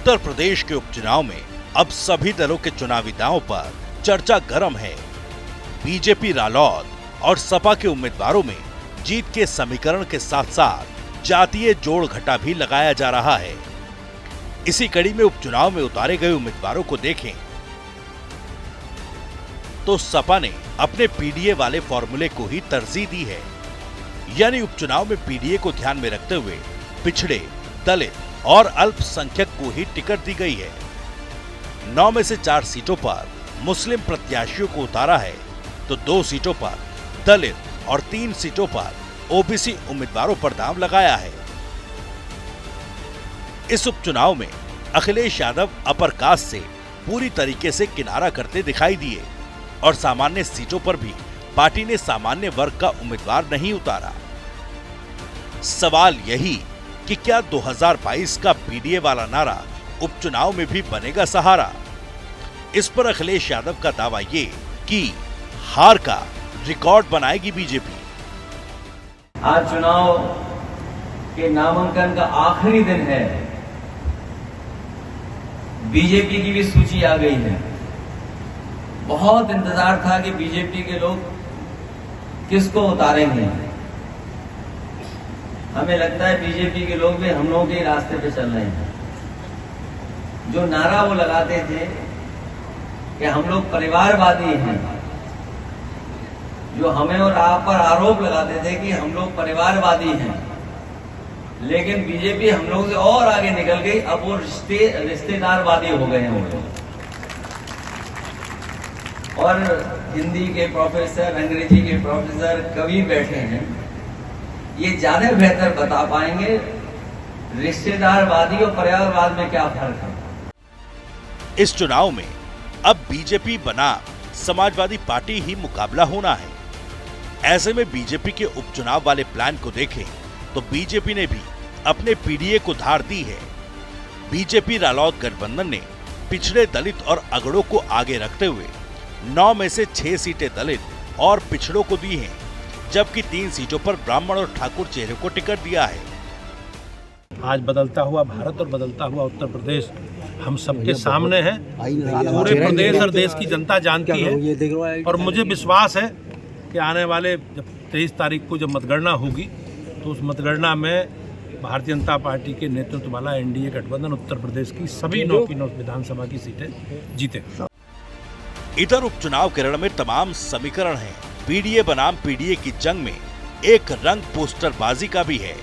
उत्तर प्रदेश के उपचुनाव में अब सभी दलों के चुनावी दांव पर चर्चा गर्म है। बीजेपी, रालोद और सपा के उम्मीदवारों में जीत के समीकरण के साथ साथ जातीय जोड़ घटा भी लगाया जा रहा है। इसी कड़ी में उपचुनाव में उतारे गए उम्मीदवारों को देखें तो सपा ने अपने पीडीए वाले फॉर्मूले को ही तरजीह दी है, यानी उपचुनाव में पीडीए को ध्यान में रखते हुए पिछड़े, दलित और अल्पसंख्यक को ही टिकट दी गई है। 9 में से 4 सीटों पर मुस्लिम प्रत्याशियों को उतारा है तो 2 सीटों पर दलित और 3 सीटों पर ओबीसी उम्मीदवारों पर दांव लगाया है। इस उपचुनाव में अखिलेश यादव अपर कास्ट से पूरी तरीके से किनारा करते दिखाई दिए और सामान्य सीटों पर भी पार्टी ने सामान्य वर्ग का उम्मीदवार नहीं उतारा। सवाल यही कि क्या 2022 का पीडीए वाला नारा उपचुनाव में भी बनेगा सहारा? इस पर अखिलेश यादव का दावा ये कि हार का रिकॉर्ड बनाएगी बीजेपी। आज चुनाव के नामांकन का आखिरी दिन है। बीजेपी की भी सूची आ गई है। बहुत इंतजार था कि बीजेपी के लोग किसको उतारेंगे। हमें लगता है बीजेपी के लोग भी हम लोगों के रास्ते पे चल रहे हैं। जो नारा वो लगाते थे कि हम लोग परिवारवादी हैं, जो हमें और आप पर आरोप लगाते थे कि हम लोग परिवारवादी हैं, लेकिन बीजेपी हम लोग से और आगे निकल गई। अब वो रिश्तेदारवादी हो गए हैं वो लोग। और हिंदी के प्रोफेसर, अंग्रेजी के प्रोफेसर, कवि बैठे हैं, ये ज्यादा बेहतर बता पाएंगे रिश्तेदारवादी और परिवारवाद में क्या फर्क है। इस चुनाव में अब बीजेपी बना समाजवादी पार्टी ही मुकाबला होना है। ऐसे में बीजेपी के उपचुनाव वाले प्लान को देखें तो बीजेपी ने भी अपने पीडीए को धार दी है। बीजेपी रालोद गठबंधन ने पिछड़े, दलित और अगड़ों को आगे रखते हुए 9 में से 6 सीटें दलित और पिछड़ों को दी हैं, जबकि 3 सीटों पर ब्राह्मण और ठाकुर चेहरे को टिकट दिया है। आज बदलता हुआ भारत और बदलता हुआ उत्तर प्रदेश हम सबके सामने है। पूरे प्रदेश और देश की जनता जानती है और मुझे विश्वास है कि आने वाले जब 23 तारीख को जब मतगणना होगी तो उस मतगणना में भारतीय जनता पार्टी के नेतृत्व वाला एनडीए गठबंधन उत्तर प्रदेश की सभी 9 की 9 विधानसभा की सीटें जीते। इधर उपचुनाव के रण में तमाम समीकरण हैं। पीडीए बनाम पीडीए की जंग में एक रंग पोस्टरबाजी का भी है।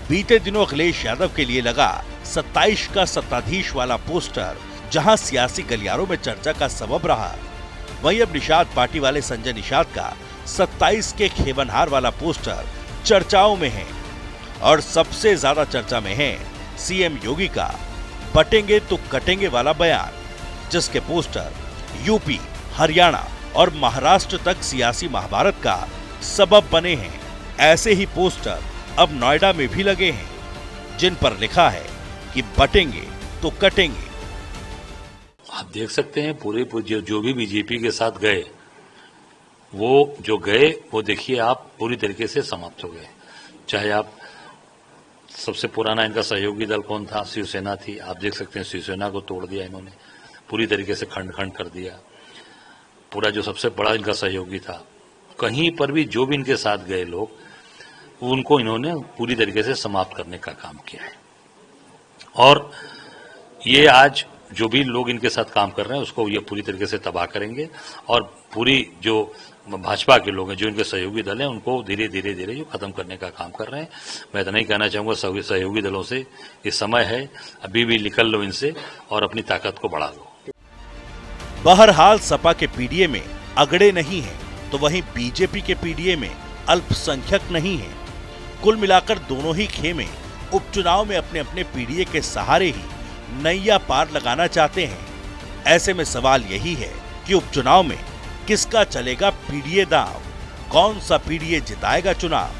बीते दिनों अखिलेश यादव के लिए लगा 27 का सत्ताधीश वाला पोस्टर, जहां सियासी गलियारों में चर्चा का सबब रहा। वहीं अब निषाद पार्टी वाले संजय निषाद का 27 के खेवनहार वाला पोस्टर चर्चाओं में है और सबसे ज्यादा चर्चा में है सीएम योगी का बटेंगे तो कटेंगे वाला बयान, जिसके पोस्टर यूपी, हरियाणा और महाराष्ट्र तक सियासी महाभारत का सबब बने हैं। ऐसे ही पोस्टर अब नोएडा में भी लगे हैं, जिन पर लिखा है कि बटेंगे तो कटेंगे। आप देख सकते हैं पूरे जो भी बीजेपी के साथ गए, वो देखिए आप पूरी तरीके से समाप्त हो गए। चाहे आप सबसे पुराना इनका सहयोगी दल कौन था? शिवसेना थी। आप देख सकते हैं शिवसेना को तोड़ दिया इन्होंने, पूरी तरीके से खंड खंड कर दिया। पूरा जो सबसे बड़ा इनका सहयोगी था, कहीं पर भी जो भी इनके साथ गए लोग, उनको इन्होंने पूरी तरीके से समाप्त करने का काम किया है। और ये आज जो भी लोग इनके साथ काम कर रहे हैं उसको ये पूरी तरीके से तबाह करेंगे और पूरी जो भाजपा के लोग हैं, जो इनके सहयोगी दल हैं, उनको धीरे धीरे जो खत्म करने का काम कर रहे हैं। मैं इतना ही कहना चाहूंगा सहयोगी दलों से, ये समय है, अभी भी निकल लो इनसे और अपनी ताकत को बढ़ा लो। बहरहाल सपा के पीडीए में अगड़े नहीं है तो वहीं बीजेपी के पीडीए में अल्पसंख्यक नहीं है। कुल मिलाकर दोनों ही खेमे उपचुनाव में अपने अपने पीडीए के सहारे ही नैया पार लगाना चाहते हैं। ऐसे में सवाल यही है कि उपचुनाव में किसका चलेगा पीडीए दांव, कौन सा पीडीए जिताएगा चुनाव।